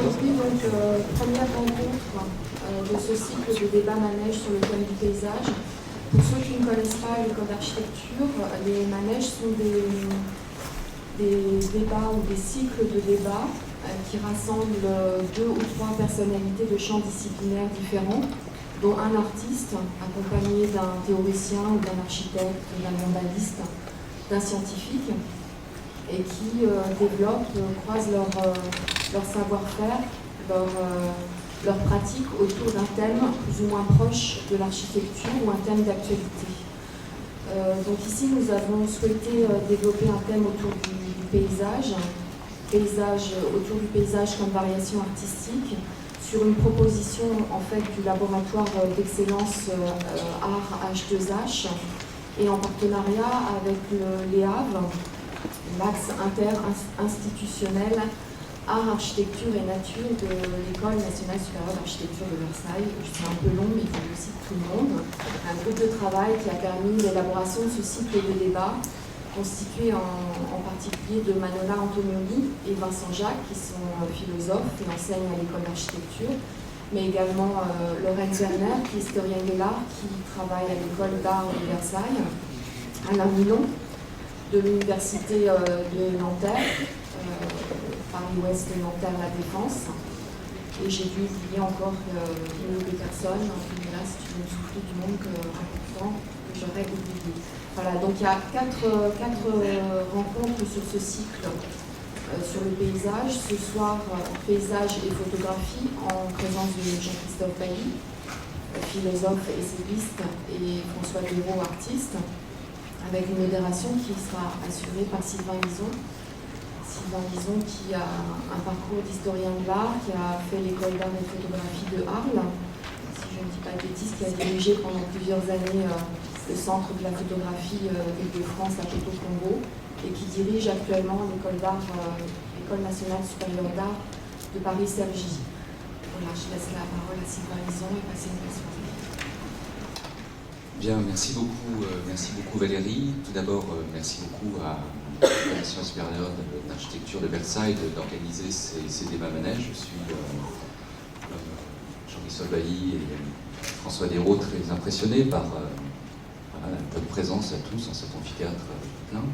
aujourd'hui, donc, première rencontre de ce cycle de débat manège sur le thème du paysage. Pour ceux qui ne connaissent pas l'école d'architecture, les manèges sont des débats ou des cycles de débats qui rassemblent 2 ou 3 personnalités de champs disciplinaires différents, dont un artiste accompagné d'un théoricien ou d'un architecte, d'un urbaniste, d'un scientifique, et qui croisent leur savoir-faire, leur pratique autour d'un thème plus ou moins proche de l'architecture ou un thème d'actualité. Donc ici, nous avons souhaité développer un thème autour du paysage autour du paysage comme variation artistique, sur une proposition en fait du laboratoire d'excellence Art H2H, et en partenariat avec le Havre, l'axe interinstitutionnel Art, Architecture et Nature de l'École nationale supérieure d'architecture de Versailles. C'est un peu long, mais il faut le citer tout le monde. Un groupe de travail qui a permis l'élaboration de ce cycle de débat, constitué en particulier de Manola Antonioni et Vincent Jacques, qui sont philosophes et enseignent à l'École d'architecture, mais également Lorraine Werner, qui est historienne de l'art, qui travaille à l'École d'art de Versailles, Alain Milon, de l'Université de Nanterre, Paris-Ouest et Nanterre-La Défense. Et j'ai dû oublier encore une ou deux personnes, mais là c'est une soufflée du monde important que j'aurais oublié. Voilà, donc il y a quatre rencontres sur ce cycle sur le paysage. Ce soir, paysage et photographie en présence de Jean-Christophe Bailly, philosophe, essayiste, et François Dérault, artiste, avec une modération qui sera assurée par Sylvain Lison. Sylvain Lison qui a un parcours d'historien de l'art, qui a fait l'école d'art et de photographie de Arles, si je ne dis pas de bêtises, qui a dirigé pendant plusieurs années le centre de la photographie de France à Poto-Combo, et qui dirige actuellement l'école d'art, l'école nationale supérieure d'art de Paris-Cergy. Voilà, je laisse la parole à Sylvain Lison et passer une soirée. Bien, merci beaucoup Valérie. Tout d'abord, merci beaucoup à l'École nationale supérieure d'architecture de Versailles d'organiser ces débats manèges. Je suis Jean-Christophe Bailly et François Dérault très impressionnés par votre présence à tous en cet amphithéâtre plein.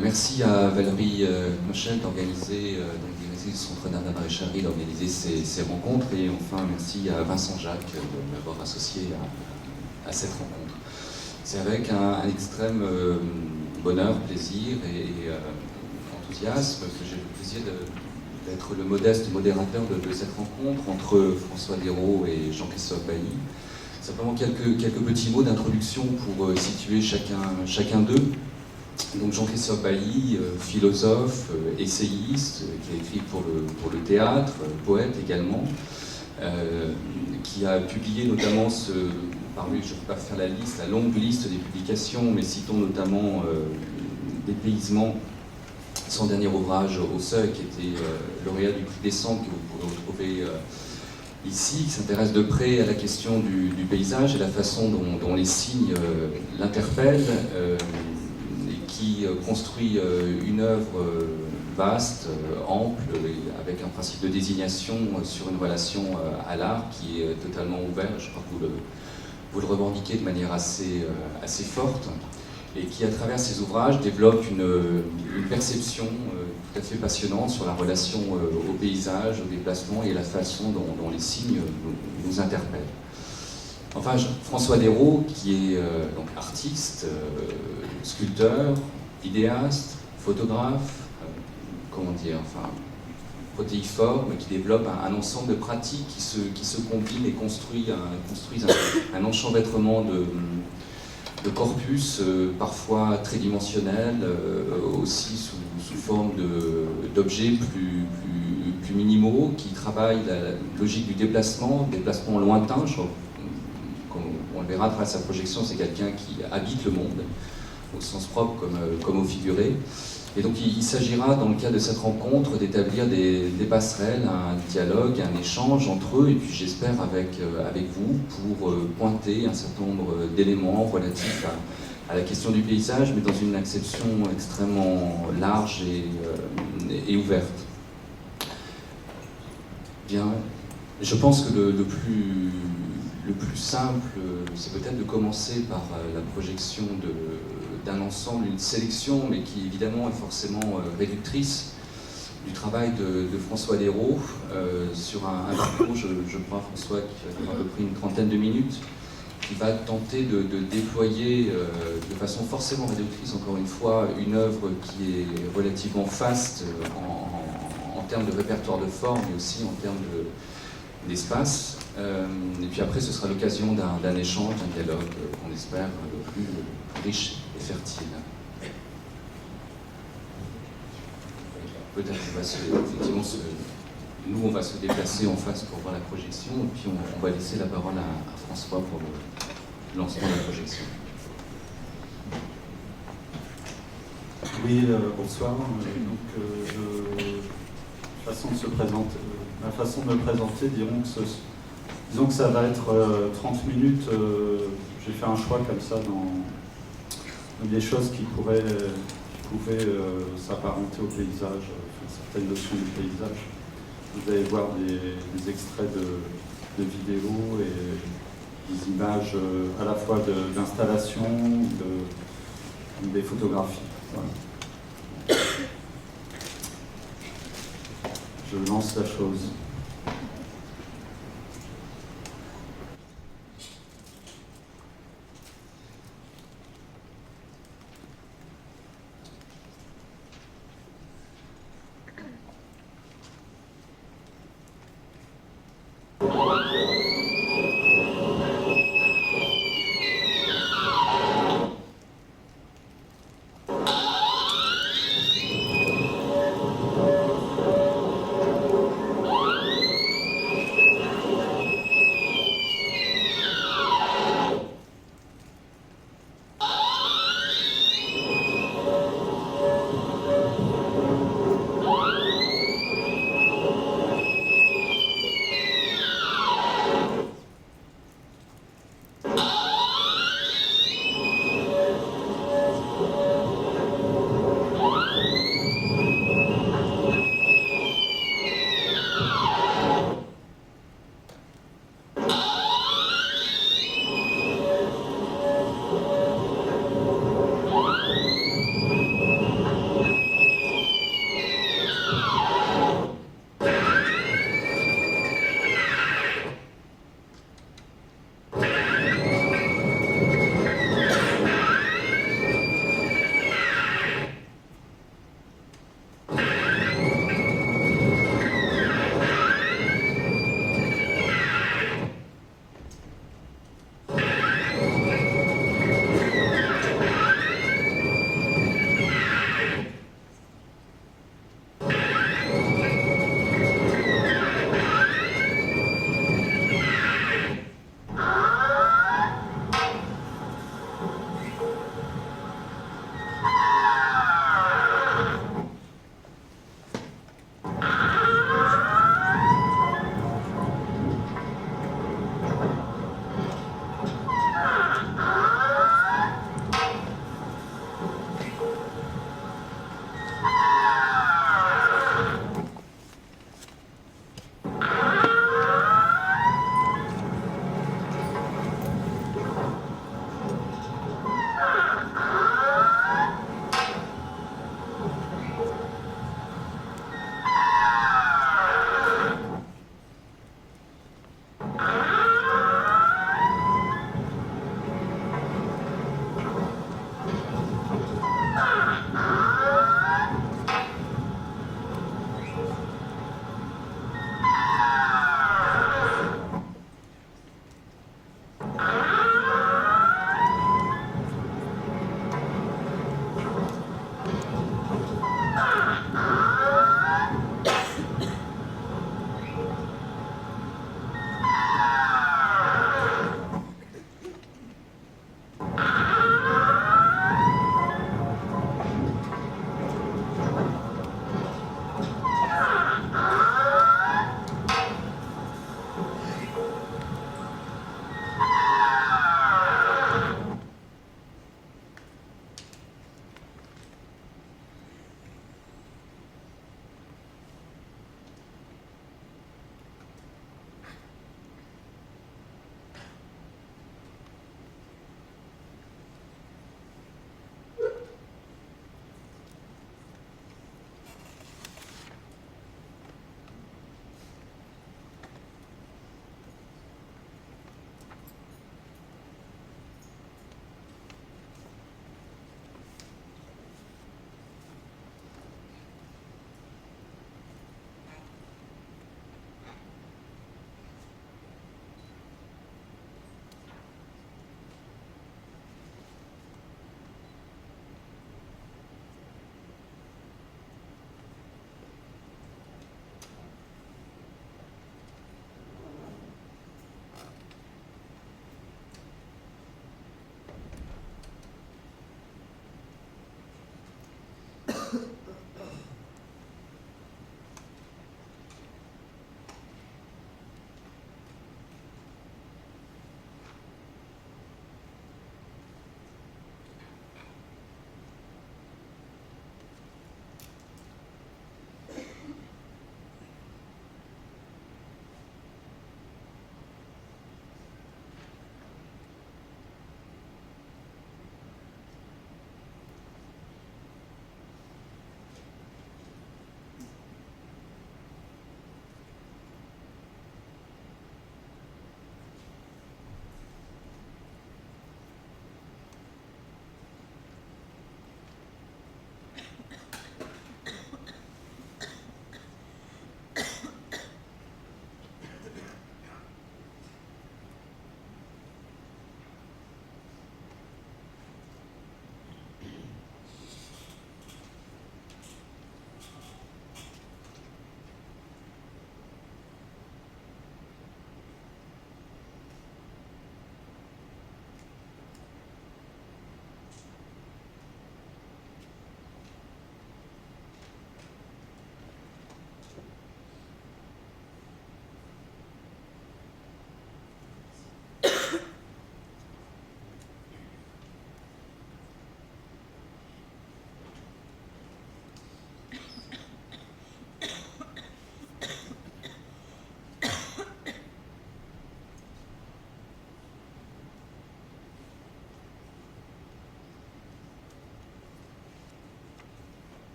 Merci à Valérie Mochel d'organiser le Centre d'art de la Maréchalerie d'organiser ces rencontres, et enfin merci à Vincent Jacques de m'avoir associé à cette rencontre. C'est avec un extrême bonheur, plaisir et enthousiasme que j'ai le plaisir d'être le modeste modérateur de cette rencontre entre François Dérault et Jean-Christophe Bailly. Simplement quelques petits mots d'introduction pour situer chacun d'eux. Donc Jean-Christophe Bailly, philosophe, essayiste, qui a écrit pour le théâtre, poète également, qui a publié notamment parmi, je ne peux pas faire la longue liste des publications, mais citons notamment Dépaysement, son dernier ouvrage au Seuil, qui était lauréat du prix Décembre, que vous pourrez retrouver ici, qui s'intéresse de près à la question du paysage et la façon dont les signes l'interpellent, et qui construit une œuvre vaste, ample, avec un principe de désignation sur une relation à l'art qui est totalement ouvert. Je crois que vous le revendiquez de manière assez forte, et qui, à travers ses ouvrages, développe une perception tout à fait passionnante sur la relation au paysage, au déplacement et la façon dont les signes nous interpellent. Enfin, François Dérault, qui est donc artiste, sculpteur, idéaste, photographe, protéiforme, qui développe un ensemble de pratiques qui se combinent et construisent un enchevêtrement de corpus, parfois tridimensionnel, aussi sous forme d'objets plus minimaux, qui travaillent la logique du déplacement lointain. Comme on le verra à travers sa projection, c'est quelqu'un qui habite le monde, au sens propre comme au figuré. Et donc il s'agira, dans le cadre de cette rencontre, d'établir des passerelles, un dialogue, un échange entre eux, et puis j'espère avec vous, pour pointer un certain nombre d'éléments relatifs à la question du paysage, mais dans une acception extrêmement large et ouverte. Bien, je pense que le plus simple, c'est peut-être de commencer par la projection d'un ensemble, une sélection, mais qui évidemment est forcément réductrice du travail de François Desraux sur un parcours, je crois, François, qui va à peu près une trentaine de minutes, qui va tenter de déployer de façon forcément réductrice, encore une fois, une œuvre qui est relativement faste en termes de répertoire de forme, mais aussi en termes d'espace. Et puis après, ce sera l'occasion d'un échange, d'un dialogue, qu'on espère, le plus riche et fertile. Peut-être effectivement, nous, on va se déplacer en face pour voir la projection, et puis on va laisser la parole à François pour le lancement de la projection. Oui, bonsoir. Ma façon de me présenter, disons que ça va être 30 minutes. J'ai fait un choix comme ça dans des choses qui pouvaient s'apparenter au paysage, certaines notions du paysage. Vous allez voir des extraits de vidéos et des images à la fois d'installation, des photographies. Voilà. Je lance la chose.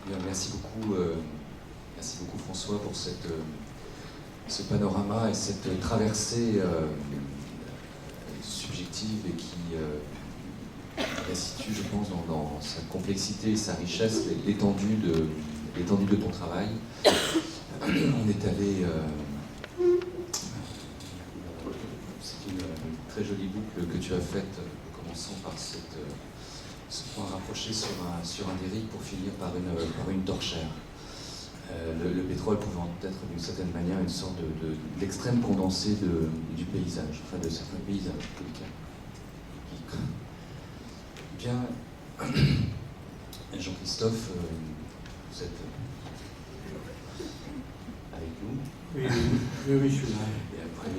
Bien, merci beaucoup François pour ce panorama et cette traversée subjective et qui restitue, je pense, dans sa complexité et sa richesse, l'étendue de ton travail. On est allé... c'est une très jolie boucle que tu as faite, commençant par ce point rapproché sur un dérive pour finir par une torchère. Le pétrole pouvant être d'une certaine manière une sorte d'extrême condensé du paysage, enfin de certains paysages en tout cas. Bien, Jean-Christophe, vous êtes avec nous. Oui, je suis là. Et après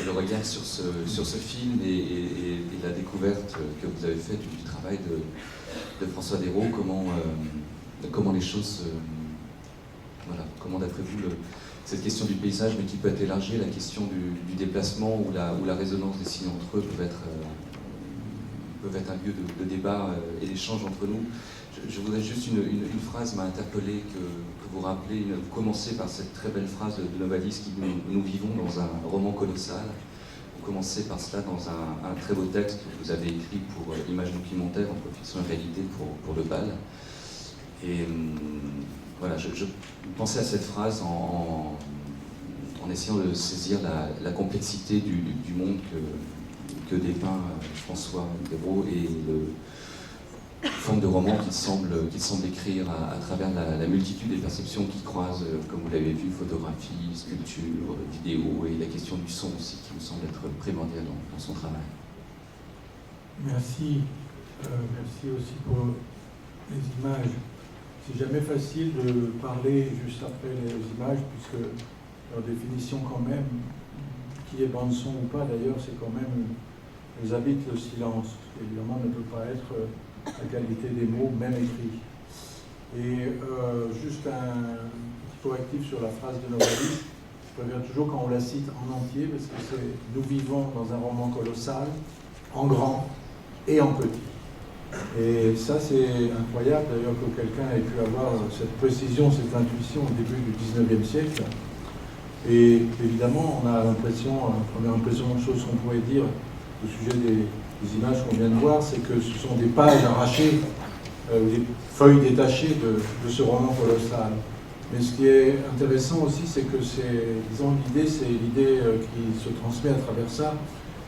le regard sur ce film et la découverte que vous avez faite du travail de François Desraux, comment les choses... Voilà, comment d'après vous cette question du paysage, mais qui peut être élargie, la question du déplacement ou la résonance des signes entre eux peuvent être un lieu de débat et d'échange entre nous. Je voudrais juste une phrase m'a interpellé que vous rappelez, vous commencez par cette très belle phrase de Novalis qui dit « Nous vivons dans un roman colossal ». Vous commencez par cela dans un très beau texte que vous avez écrit pour Images documentaires entre fiction et réalité pour le BAL. Et voilà, je pensais à cette phrase en essayant de saisir la complexité du monde que dépeint François Desraux et la forme de roman qu'il semble écrire à travers la multitude des perceptions qui croisent, comme vous l'avez vu, photographie, sculpture, vidéo, et la question du son aussi qui me semble être primordiale dans son travail. Merci. Merci aussi pour les images. C'est jamais facile de parler juste après les images, puisque leur définition quand même, qui est bande son ou pas d'ailleurs, c'est quand même, elles habitent le silence, qui évidemment ne peut pas être la qualité des mots, même écrits. Et juste un petit correctif sur la phrase de Novalis, je préviens toujours quand on la cite en entier, parce que c'est « Nous vivons dans un roman colossal, en grand et en petit ». Et ça, c'est incroyable d'ailleurs que quelqu'un ait pu avoir cette précision, cette intuition au début du 19e siècle. Et évidemment, on a l'impression, la première impression de chose qu'on pourrait dire au sujet des images qu'on vient de voir, c'est que ce sont des pages arrachées, des feuilles détachées de ce roman colossal. Mais ce qui est intéressant aussi, c'est que l'idée qui se transmet à travers ça,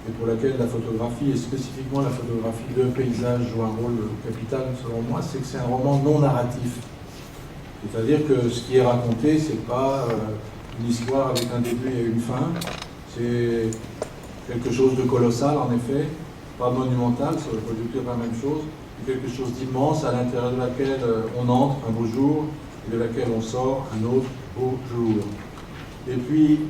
et pour laquelle la photographie, et spécifiquement la photographie de paysage, joue un rôle capital selon moi, c'est que c'est un roman non narratif. C'est-à-dire que ce qui est raconté, c'est pas une histoire avec un début et une fin, c'est quelque chose de colossal en effet, pas monumental, ça veut pas du tout la même chose, mais quelque chose d'immense à l'intérieur de laquelle on entre un beau jour et de laquelle on sort un autre beau jour. Et puis,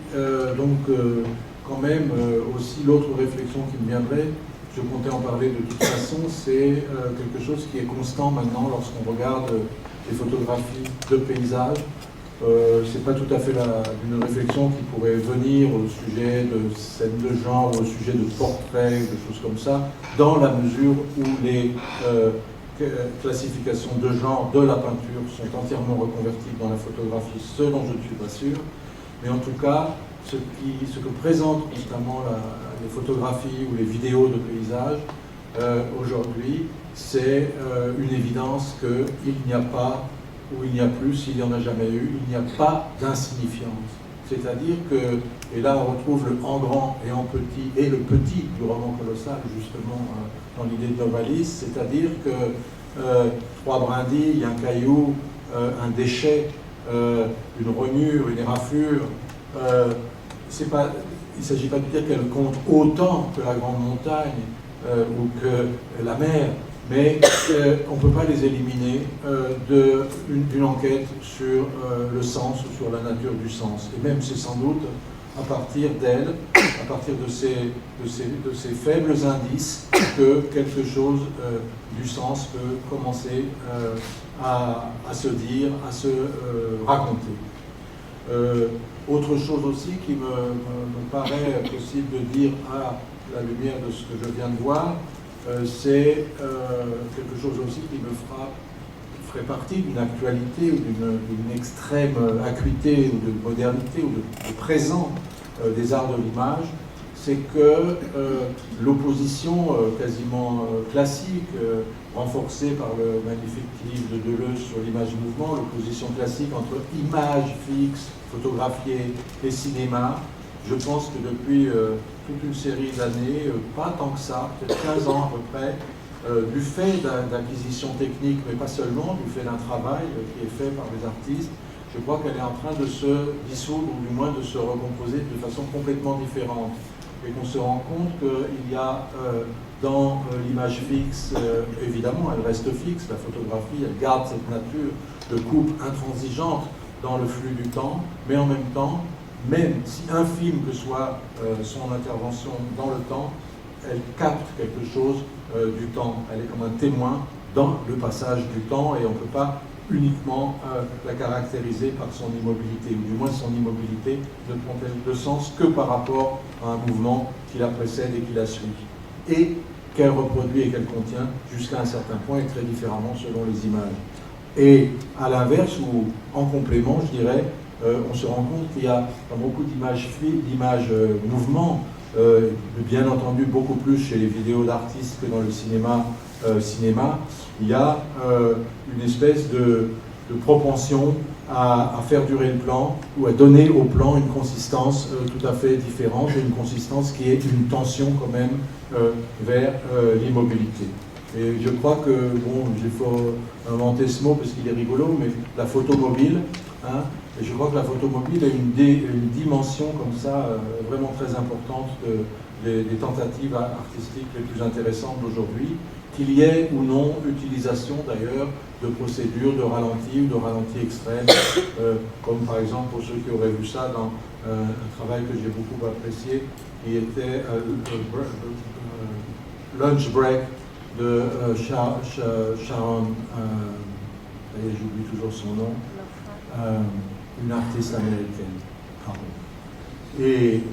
quand même, aussi l'autre réflexion qui me viendrait, je comptais en parler de toute façon, c'est quelque chose qui est constant maintenant lorsqu'on regarde les photographies de paysages. C'est pas tout à fait une réflexion qui pourrait venir au sujet de scènes de genre, au sujet de portraits, de choses comme ça, dans la mesure où les classifications de genre de la peinture sont entièrement reconverties dans la photographie, ce dont je ne suis pas sûr. Mais en tout cas, ce que présentent constamment les photographies ou les vidéos de paysages aujourd'hui, c'est une évidence qu'il n'y a pas, ou il n'y a plus, s'il n'y en a jamais eu, il n'y a pas d'insignifiance. C'est-à-dire que, et là on retrouve le en grand et en petit, et le petit du roman colossal, justement, dans l'idée de Novalis, c'est-à-dire que trois brindilles, un caillou, un déchet, une rognure, une éraflure, il ne s'agit pas de dire qu'elle compte autant que la grande montagne ou que la mer, mais on ne peut pas les éliminer d'une enquête sur le sens ou sur la nature du sens. Et même c'est sans doute à partir d'elle, à partir de ces faibles indices, que quelque chose du sens peut commencer à se dire, à se raconter. Autre chose aussi qui me paraît possible de dire à la lumière de ce que je viens de voir, c'est quelque chose aussi qui me frappe ferait partie d'une actualité ou d'une extrême acuité ou de modernité ou de présent des arts de l'image, c'est que l'opposition quasiment classique, renforcée par le magnifique livre de Deleuze sur l'image-mouvement, l'opposition classique entre image fixe, photographiée et cinéma, je pense que depuis toute une série d'années, pas tant que ça, peut-être 15 ans à peu près, du fait d'acquisitions techniques, mais pas seulement, du fait d'un travail qui est fait par les artistes, je crois qu'elle est en train de se dissoudre, ou du moins de se recomposer de façon complètement différente. Et qu'on se rend compte qu'il y a dans l'image fixe, évidemment, elle reste fixe, la photographie, elle garde cette nature de coupe intransigeante dans le flux du temps, mais en même temps, même si infime que soit son intervention dans le temps, elle capte quelque chose du temps. Elle est comme un témoin dans le passage du temps et on ne peut pas uniquement la caractériser par son immobilité, ou du moins son immobilité ne prend-elle de sens que par rapport à un mouvement qui la précède et qui la suit, et qu'elle reproduit et qu'elle contient jusqu'à un certain point et très différemment selon les images. Et à l'inverse, ou en complément, je dirais, on se rend compte qu'il y a dans beaucoup d'images mouvements, bien entendu beaucoup plus chez les vidéos d'artistes que dans le cinéma, il y a une espèce de propension à faire durer le plan ou à donner au plan une consistance tout à fait différente, et une consistance qui est une tension quand même vers l'immobilité. Et je crois que, bon, il faut inventer ce mot parce qu'il est rigolo, mais la photo mobile, hein, et je crois que la photo mobile a une dimension comme ça vraiment très importante des tentatives artistiques les plus intéressantes d'aujourd'hui, qu'il y ait ou non utilisation d'ailleurs de procédures de ralenti ou de ralenti extrême, comme par exemple pour ceux qui auraient vu ça dans un travail que j'ai beaucoup apprécié, qui était Lunch Break de Sharon, j'oublie toujours son nom, une artiste américaine, pardon. Et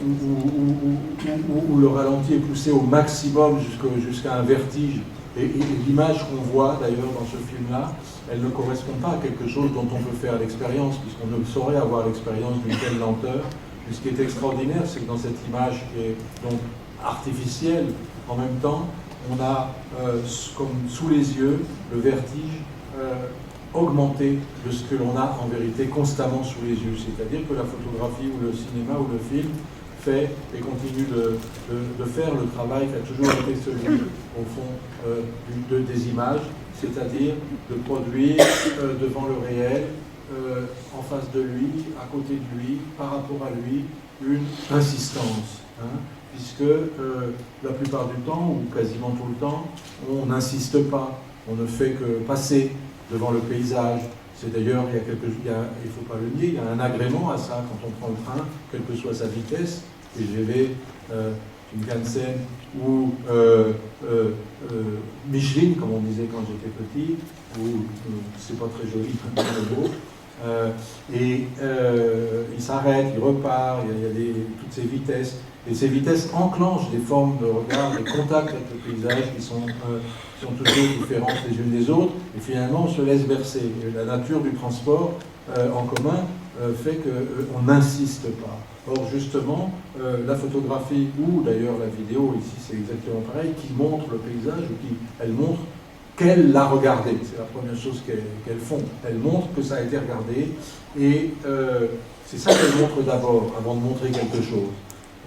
où le ralenti est poussé au maximum jusqu'à un vertige. Et l'image qu'on voit d'ailleurs dans ce film-là, elle ne correspond pas à quelque chose dont on peut faire l'expérience, puisqu'on ne saurait avoir l'expérience d'une telle lenteur. Mais ce qui est extraordinaire, c'est que dans cette image qui est donc artificielle, en même temps, on a comme sous les yeux le vertige augmenté de ce que l'on a en vérité constamment sous les yeux. C'est-à-dire que la photographie ou le cinéma ou le film fait et continue de faire le travail qui a toujours été celui, au fond, des images, c'est-à-dire de produire devant le réel, en face de lui, à côté de lui, par rapport à lui, une insistance. Hein, puisque la plupart du temps, ou quasiment tout le temps, on n'insiste pas, on ne fait que passer devant le paysage. C'est d'ailleurs, il ne faut pas le nier, il y a un agrément à ça quand on prend le train, quelle que soit sa vitesse, TGV, Shinkansen ou Michelin, comme on disait quand j'étais petit, ou c'est pas très joli, le mot. Il s'arrête, il repart, il y a toutes ces vitesses. Et ces vitesses enclenchent des formes de regard, des contacts avec le paysage qui sont toujours différentes les unes des autres. Et finalement, on se laisse bercer. Et la nature du transport en commun fait qu'on n'insiste pas. Or, justement, la photographie, ou d'ailleurs la vidéo, ici c'est exactement pareil, qui montre le paysage, ou elle montre qu'elle l'a regardé. C'est la première chose qu'elles font. Elles montrent que ça a été regardé. Et c'est ça qu'elles montrent d'abord, avant de montrer quelque chose.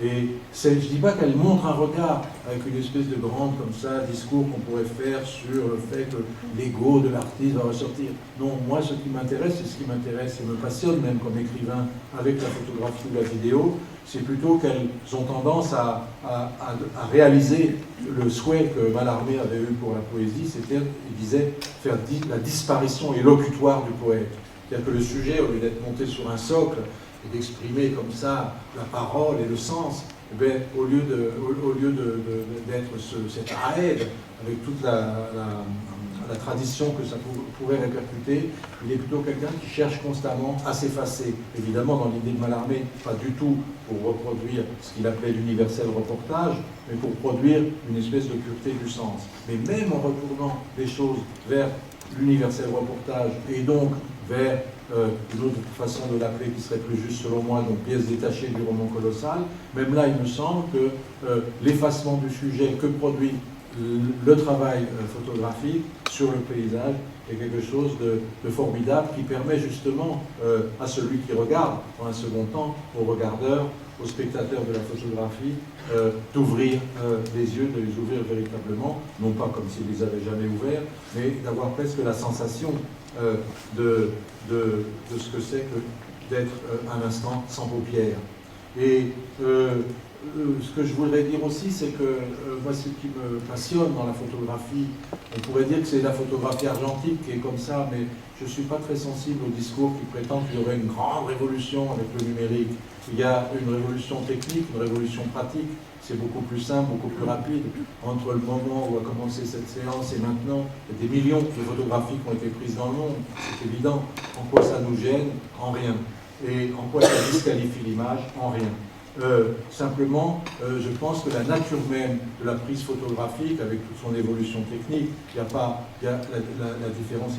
Et je ne dis pas qu'elle montre un regard avec une espèce de grande comme ça, discours qu'on pourrait faire sur le fait que l'ego de l'artiste va ressortir. Non, moi ce qui m'intéresse, c'est ce qui m'intéresse et me passionne même comme écrivain avec la photographie ou la vidéo, c'est plutôt qu'elles ont tendance à réaliser le souhait que Mallarmé avait eu pour la poésie, c'était, il disait, faire la disparition élocutoire du poète. C'est-à-dire que le sujet, au lieu d'être monté sur un socle, et d'exprimer comme ça la parole et le sens, eh bien, au lieu d'être cet aède avec toute la tradition que ça pourrait répercuter. Il est plutôt quelqu'un qui cherche constamment à s'effacer. Évidemment, dans l'idée de Mallarmé, pas du tout pour reproduire ce qu'il appelait l'universel reportage, mais pour produire une espèce de pureté du sens. Mais même en retournant les choses vers l'universel reportage et donc vers une autre façon de l'appeler qui serait plus juste selon moi, donc pièce détachée du roman colossal, même là il me semble que l'effacement du sujet que produit le travail photographique sur le paysage est quelque chose de formidable qui permet justement à celui qui regarde, en un second temps, au regardeur, aux spectateurs de la photographie, d'ouvrir les yeux, de les ouvrir véritablement, non pas comme s'ils les avaient jamais ouverts, mais d'avoir presque la sensation de ce que c'est que d'être un instant sans paupières. Et ce que je voudrais dire aussi, c'est que moi, ce qui me passionne dans la photographie, on pourrait dire que c'est la photographie argentique qui est comme ça, mais je ne suis pas très sensible au discours qui prétend qu'il y aurait une grande révolution avec le numérique. Il y a une révolution technique, une révolution pratique, c'est beaucoup plus simple, beaucoup plus rapide. Entre le moment où a commencé cette séance et maintenant, il y a des millions de photographies qui ont été prises dans le monde, c'est évident. En quoi ça nous gêne? En rien. Et en quoi ça disqualifie l'image? En rien. Simplement, je pense que la nature même de la prise photographique, avec toute son évolution technique, la différence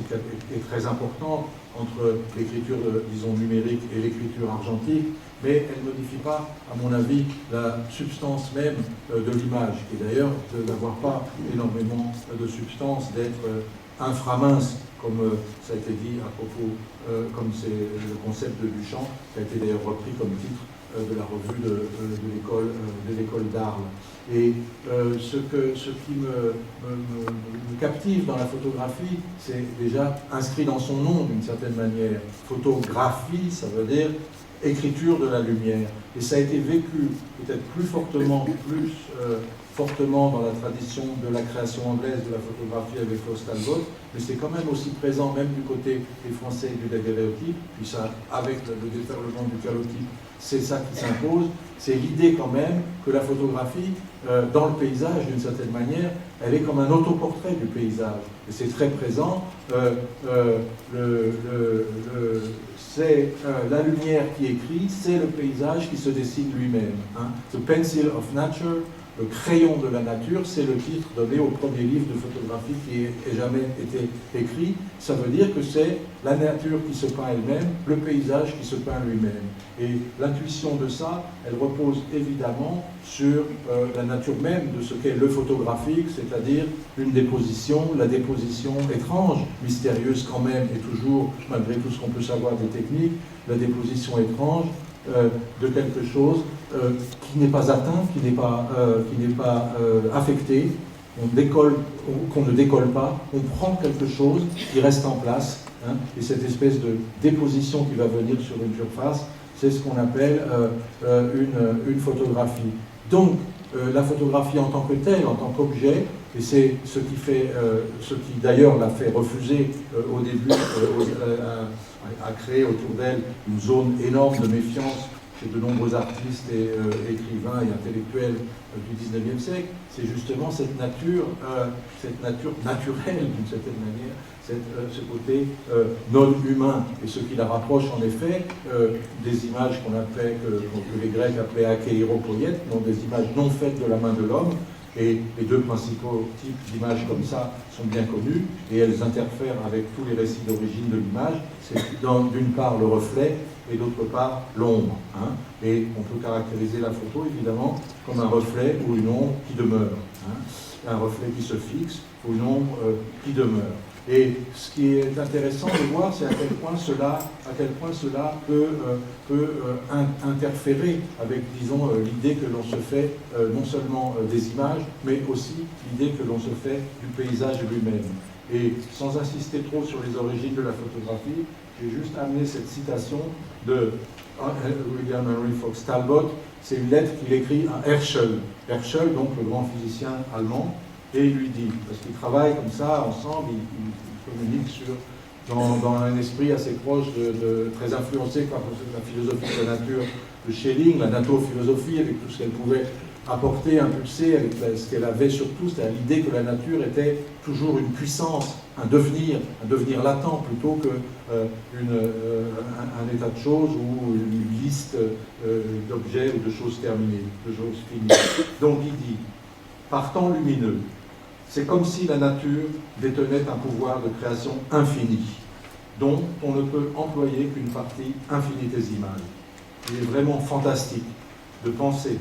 est très importante entre l'écriture, disons, numérique et l'écriture argentique, mais elle ne modifie pas, à mon avis, la substance même de l'image, qui est d'ailleurs de n'avoir pas énormément de substance, d'être inframince, comme ça a été dit à propos, comme c'est le concept de Duchamp, qui a été d'ailleurs repris comme titre de la revue de l'école d'Arles. Et ce qui me captive dans la photographie, c'est déjà inscrit dans son nom d'une certaine manière. Photographie, ça veut dire écriture de la lumière. Et ça a été vécu peut-être plus fortement dans la tradition de la création anglaise de la photographie avec Klaus Talbot, mais c'est quand même aussi présent même du côté des Français et du daguerréotype, puis ça, avec le déferlement du calotype, c'est ça qui s'impose. C'est l'idée quand même que la photographie, dans le paysage d'une certaine manière, elle est comme un autoportrait du paysage. Et c'est très présent. C'est la lumière qui écrit, c'est le paysage qui se dessine lui-même. Hein. The Pencil of Nature, le crayon de la nature, c'est le titre donné au premier livre de photographie qui ait jamais été écrit. Ça veut dire que c'est la nature qui se peint elle-même, le paysage qui se peint lui-même. Et l'intuition de ça, elle repose évidemment sur la nature même de ce qu'est le photographique, c'est-à-dire une déposition, la déposition étrange, mystérieuse quand même, et toujours, malgré tout ce qu'on peut savoir des techniques, la déposition étrange de quelque chose qui n'est pas atteint, qui n'est pas affecté, qu'on ne décolle pas, on prend quelque chose qui reste en place, hein, et cette espèce de déposition qui va venir sur une surface, c'est ce qu'on appelle une photographie. Donc, la photographie en tant que telle, en tant qu'objet, et c'est ce qui d'ailleurs l'a fait refuser au début, à créer autour d'elle une zone énorme de méfiance chez de nombreux artistes et écrivains et intellectuels du XIXe siècle, c'est justement cette nature naturelle d'une certaine manière, ce côté non humain, et ce qui la rapproche en effet des images que les Grecs appelaient akéiropoiètes, donc des images non faites de la main de l'homme. Et les deux principaux types d'images comme ça sont bien connus, et elles interfèrent avec tous les récits d'origine de l'image. C'est d'une part le reflet, et d'autre part l'ombre. Hein. Et on peut caractériser la photo, évidemment, comme un reflet ou une ombre qui demeure. Hein. Un reflet qui se fixe ou une ombre qui demeure. Et ce qui est intéressant de voir, c'est à quel point cela peut interférer avec, disons, l'idée que l'on se fait non seulement des images, mais aussi l'idée que l'on se fait du paysage lui-même. Et sans insister trop sur les origines de la photographie, j'ai juste amené cette citation de William Henry Fox Talbot. C'est une lettre qu'il écrit à Herschel. Herschel, donc le grand physicien allemand, et il lui dit, parce qu'ils travaillent comme ça ensemble, ils communiquent dans un esprit assez proche, très influencé par la philosophie de la nature de Schelling, la natophilosophie, avec tout ce qu'elle pouvait apporté, impulsé avec ce qu'elle avait surtout, c'est-à-dire l'idée que la nature était toujours une puissance, un devenir latent plutôt qu'un état de choses ou une liste d'objets ou de choses terminées, de choses finies. Donc il dit, par temps lumineux, c'est comme si la nature détenait un pouvoir de création infini, dont on ne peut employer qu'une partie infinitésimale. Il est vraiment fantastique de penser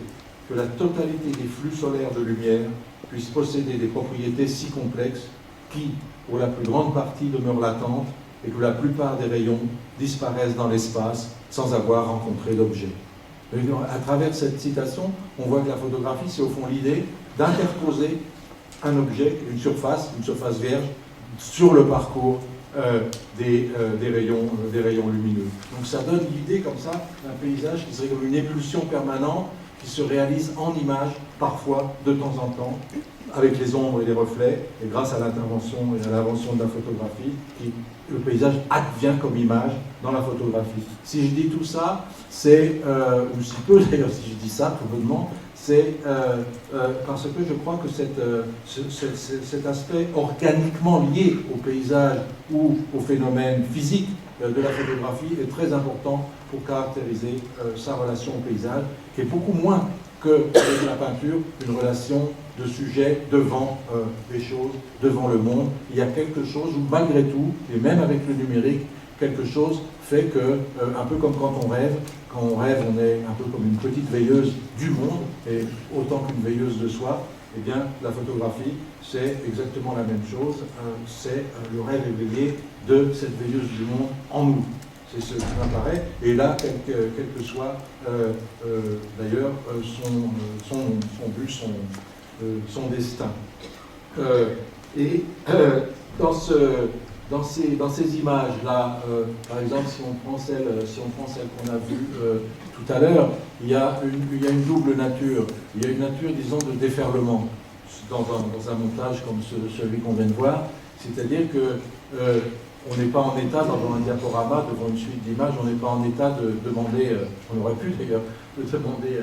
que la totalité des flux solaires de lumière puisse posséder des propriétés si complexes qui, pour la plus grande partie, demeurent latentes et que la plupart des rayons disparaissent dans l'espace sans avoir rencontré d'objet. À travers cette citation, on voit que la photographie, c'est au fond l'idée d'interposer un objet, une surface vierge, sur le parcours des rayons lumineux. Donc ça donne l'idée comme ça d'un paysage qui serait comme une épulsion permanente qui se réalise en images, parfois, de temps en temps, avec les ombres et les reflets, et grâce à l'intervention et à l'invention de la photographie, le paysage advient comme image dans la photographie. Si je dis tout ça, c'est, ou si peu d'ailleurs, si je dis ça, probablement, c'est parce que je crois que cet aspect organiquement lié au paysage ou au phénomène physique de la photographie est très important pour caractériser sa relation au paysage, qui est beaucoup moins que avec la peinture, une relation de sujet devant les choses, devant le monde. Il y a quelque chose où, malgré tout, et même avec le numérique, quelque chose fait que, un peu comme quand on rêve, on est un peu comme une petite veilleuse du monde, et autant qu'une veilleuse de soi, eh bien, la photographie, c'est exactement la même chose, c'est le rêve éveillé de cette veilleuse du monde en nous. C'est ce qui m'apparaît, et là, quel que soit d'ailleurs son but, son destin. Dans ces images-là, par exemple, si on prend celle qu'on a vue tout à l'heure, il y a une double nature. Il y a une nature, disons, de déferlement dans un montage comme celui qu'on vient de voir. C'est-à-dire que on n'est pas en état, dans un diaporama, devant une suite d'images, on n'est pas en état de demander, on aurait pu d'ailleurs, de demander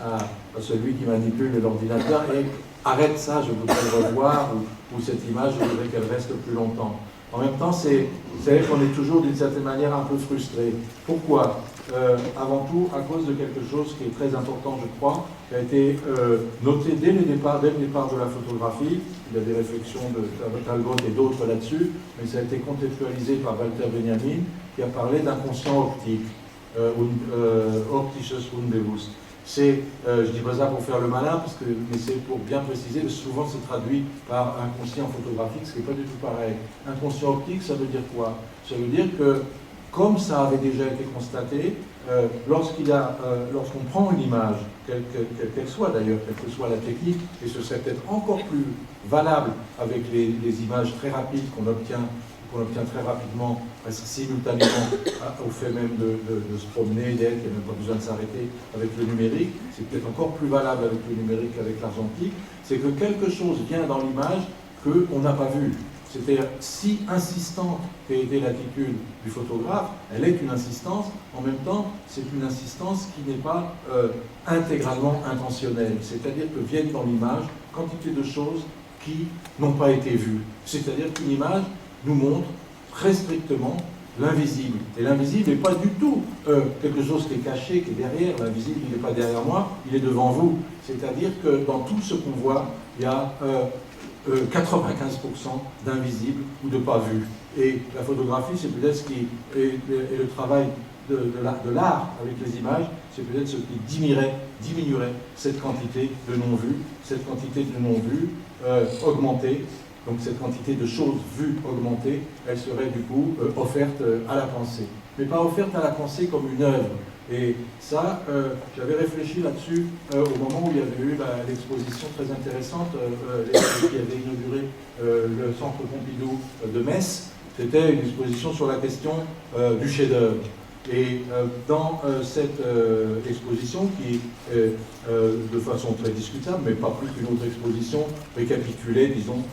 à celui qui manipule l'ordinateur, et arrête ça, je voudrais le revoir, ou cette image, je voudrais qu'elle reste plus longtemps. En même temps, c'est vrai qu'on est toujours d'une certaine manière un peu frustré. Pourquoi ? Avant tout, à cause de quelque chose qui est très important, je crois, qui a été noté dès le départ de la photographie. Il y a des réflexions de Talbot et d'autres là-dessus, mais ça a été contextualisé par Walter Benjamin, qui a parlé d'inconscient optique, optisches Unbewusst. C'est, je dis pas ça pour faire le malin, mais c'est pour bien préciser, parce que souvent c'est traduit par inconscient photographique, ce qui n'est pas du tout pareil. Inconscient optique, ça veut dire quoi? Ça veut dire que, comme ça avait déjà été constaté, lorsqu'on prend une image, quelle qu'elle soit d'ailleurs, quelle que soit la technique, et ce serait peut-être encore plus valable avec les images très rapides qu'on obtient très rapidement, presque simultanément au fait même de se promener, d'être, il n'y a même pas besoin de s'arrêter avec le numérique. C'est peut-être encore plus valable avec le numérique qu'avec l'argentique. C'est que quelque chose vient dans l'image qu'on n'a pas vu. C'était si insistante qu'a été l'attitude du photographe, elle est une insistance, en même temps, c'est une insistance qui n'est pas intégralement intentionnelle. C'est-à-dire que viennent dans l'image quantité de choses qui n'ont pas été vues. C'est-à-dire qu'une image nous montre très strictement l'invisible. Et l'invisible n'est pas du tout quelque chose qui est caché, qui est derrière. L'invisible, il n'est pas derrière moi, il est devant vous. C'est-à-dire que dans tout ce qu'on voit, il y a 95% d'invisible ou de pas vu. Et la photographie, c'est peut-être ce qui est le travail de l'art avec les images, c'est peut-être ce qui diminuerait cette quantité de non-vus, cette quantité de non-vus augmentée. Donc cette quantité de choses vues augmentée, elle serait du coup offerte à la pensée. Mais pas offerte à la pensée comme une œuvre. Et ça, j'avais réfléchi là-dessus au moment où il y avait eu l'exposition très intéressante qui avait inauguré le Centre Pompidou de Metz. C'était une exposition sur la question du chef-d'œuvre. Et dans cette exposition, qui de façon très discutable, mais pas plus qu'une autre exposition, récapitulait, disons,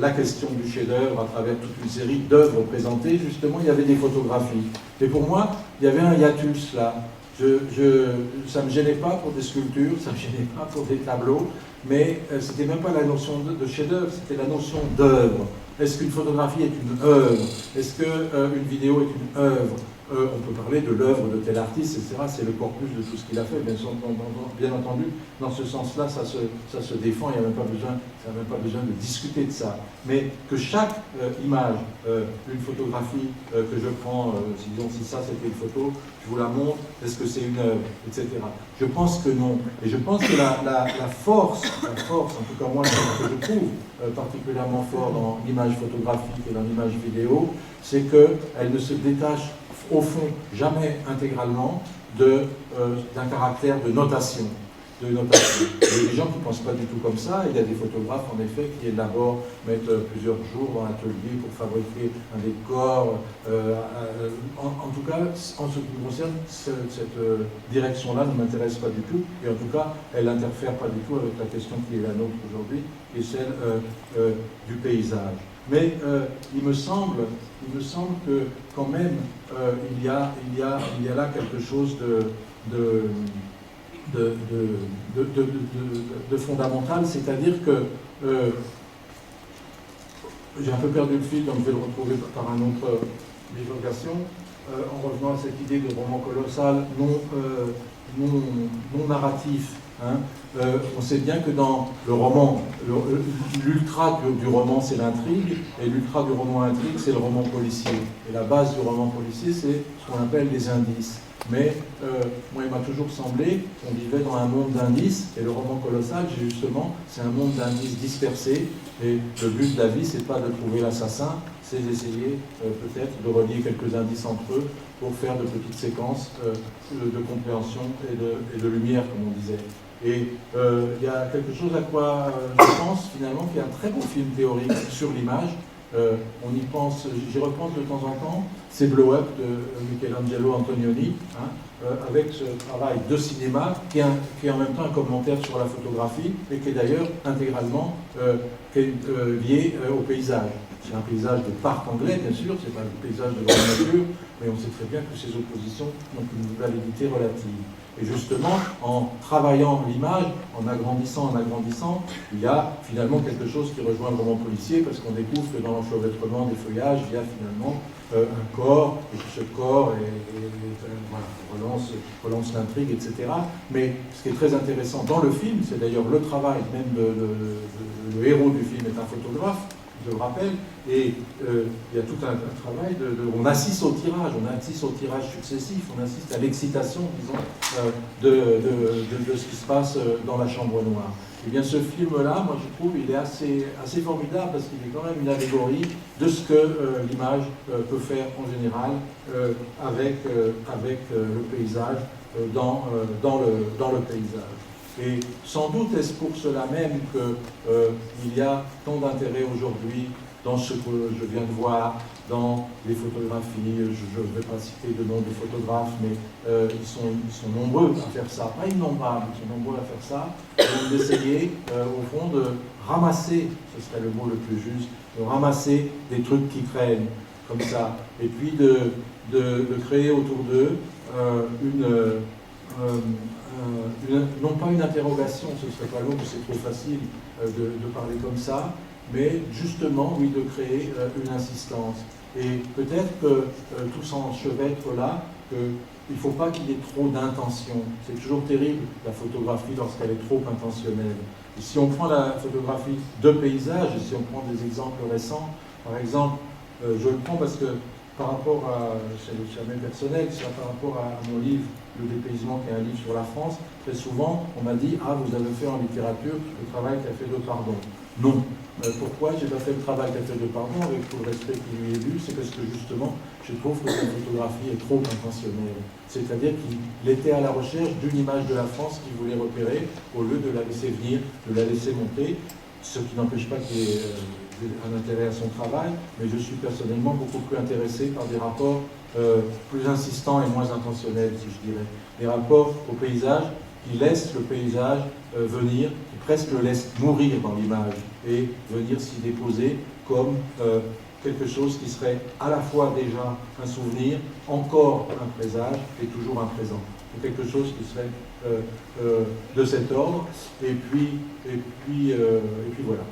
la question du chef-d'œuvre à travers toute une série d'œuvres présentées, justement, il y avait des photographies. Et pour moi, il y avait un hiatus là. Ça ne me gênait pas pour des sculptures, ça ne me gênait pas pour des tableaux, mais c'était même pas la notion de chef-d'œuvre, c'était la notion d'œuvre. Est-ce qu'une photographie est une œuvre? Est-ce qu'une vidéo est une œuvre? On peut parler de l'œuvre de tel artiste, etc. C'est le corpus de tout ce qu'il a fait. Bien entendu, dans ce sens-là, ça se défend, il n'y a même pas besoin de discuter de ça. Mais que chaque image, une photographie que je prends, si ça c'était une photo, je vous la montre, est-ce que c'est une œuvre, etc. Je pense que non. Et je pense que la force, en tout cas moi, ce que je trouve particulièrement fort dans l'image photographique et dans l'image vidéo, c'est qu'elle ne se détache au fond jamais intégralement d'un caractère de notation. Il y a des gens qui ne pensent pas du tout comme ça. Il y a des photographes, en effet, qui d'abord mettent plusieurs jours dans l'atelier pour fabriquer un décor. En tout cas, en ce qui me concerne, cette direction-là ne m'intéresse pas du tout. Et en tout cas, elle n'interfère pas du tout avec la question qui est la nôtre aujourd'hui, qui est celle du paysage. Mais il me semble que quand même, il y a là quelque chose de fondamental, c'est-à-dire que j'ai un peu perdu le fil, donc je vais le retrouver par une autre bifurcation, en revenant à cette idée de roman colossal non narratif. On sait bien que dans le roman, l'ultra du roman c'est l'intrigue, et l'ultra du roman intrigue c'est le roman policier. Et la base du roman policier c'est ce qu'on appelle les indices. Mais moi il m'a toujours semblé qu'on vivait dans un monde d'indices, et le roman colossal justement c'est un monde d'indices dispersés, et le but de la vie c'est pas de trouver l'assassin, c'est d'essayer peut-être de relier quelques indices entre eux pour faire de petites séquences de compréhension et de lumière, comme on disait. Et il y a quelque chose à quoi je pense finalement qu'il y a un très beau film théorique sur l'image. On y pense, j'y repense de temps en temps, c'est Blow Up de Michelangelo Antonioni, avec ce travail de cinéma qui est en même temps un commentaire sur la photographie et qui est d'ailleurs intégralement lié au paysage. C'est un paysage de parc anglais, bien sûr, c'est pas le paysage de grande nature, mais on sait très bien que ces oppositions ont une validité relative. Et justement, en travaillant l'image, en agrandissant, il y a finalement quelque chose qui rejoint le roman policier, parce qu'on découvre que dans l'enchevêtrement des feuillages, il y a finalement un corps, et que ce corps relance l'intrigue, etc. Mais ce qui est très intéressant dans le film, c'est d'ailleurs le travail, même le héros du film est un photographe, je le rappelle, et il y a tout un travail on assiste au tirage, successif, on assiste à l'excitation, disons, de ce qui se passe dans la chambre noire. Et bien ce film-là, moi je trouve, il est assez formidable parce qu'il est quand même une allégorie de ce que l'image peut faire en général avec le paysage, dans le paysage. Et sans doute est-ce pour cela même qu'il y a tant d'intérêt aujourd'hui dans ce que je viens de voir, dans les photographies. Je ne vais pas citer de nom de photographes, mais ils sont nombreux à faire ça. Pas innombrables, ils sont nombreux à faire ça. Et d'essayer, au fond, de ramasser, ce serait le mot le plus juste, de ramasser des trucs qui traînent, comme ça. Et puis de créer autour d'eux non pas une interrogation, ce ne serait pas long, c'est trop facile de parler comme ça, mais justement, oui, de créer une insistance. Et peut-être que tout s'enchevêtre là, qu'il ne faut pas qu'il y ait trop d'intention. C'est toujours terrible, la photographie, lorsqu'elle est trop intentionnelle. Et si on prend la photographie de paysage, et si on prend des exemples récents, par exemple, je le prends parce que par rapport à, c'est jamais personnel, c'est par rapport à mon livre, Le dépaysement, qui est un livre sur la France, très souvent, on m'a dit « Ah, vous avez fait en littérature le travail qu'a fait de Pardon ». Non. Pourquoi j'ai pas fait le travail qu'a fait de Pardon, avec tout le respect qui lui est dû? C'est parce que justement, je trouve que cette photographie est trop intentionnelle. C'est-à-dire qu'il était à la recherche d'une image de la France qu'il voulait repérer, au lieu de la laisser venir, de la laisser monter, ce qui n'empêche pas qu'il y ait un intérêt à son travail, mais je suis personnellement beaucoup plus intéressé par des rapports plus insistants et moins intentionnels, si je dirais. Des rapports au paysage qui laissent le paysage venir, qui presque le laissent mourir dans l'image et venir s'y déposer comme quelque chose qui serait à la fois déjà un souvenir, encore un présage et toujours un présent. quelque chose qui serait de cet ordre. Et puis voilà.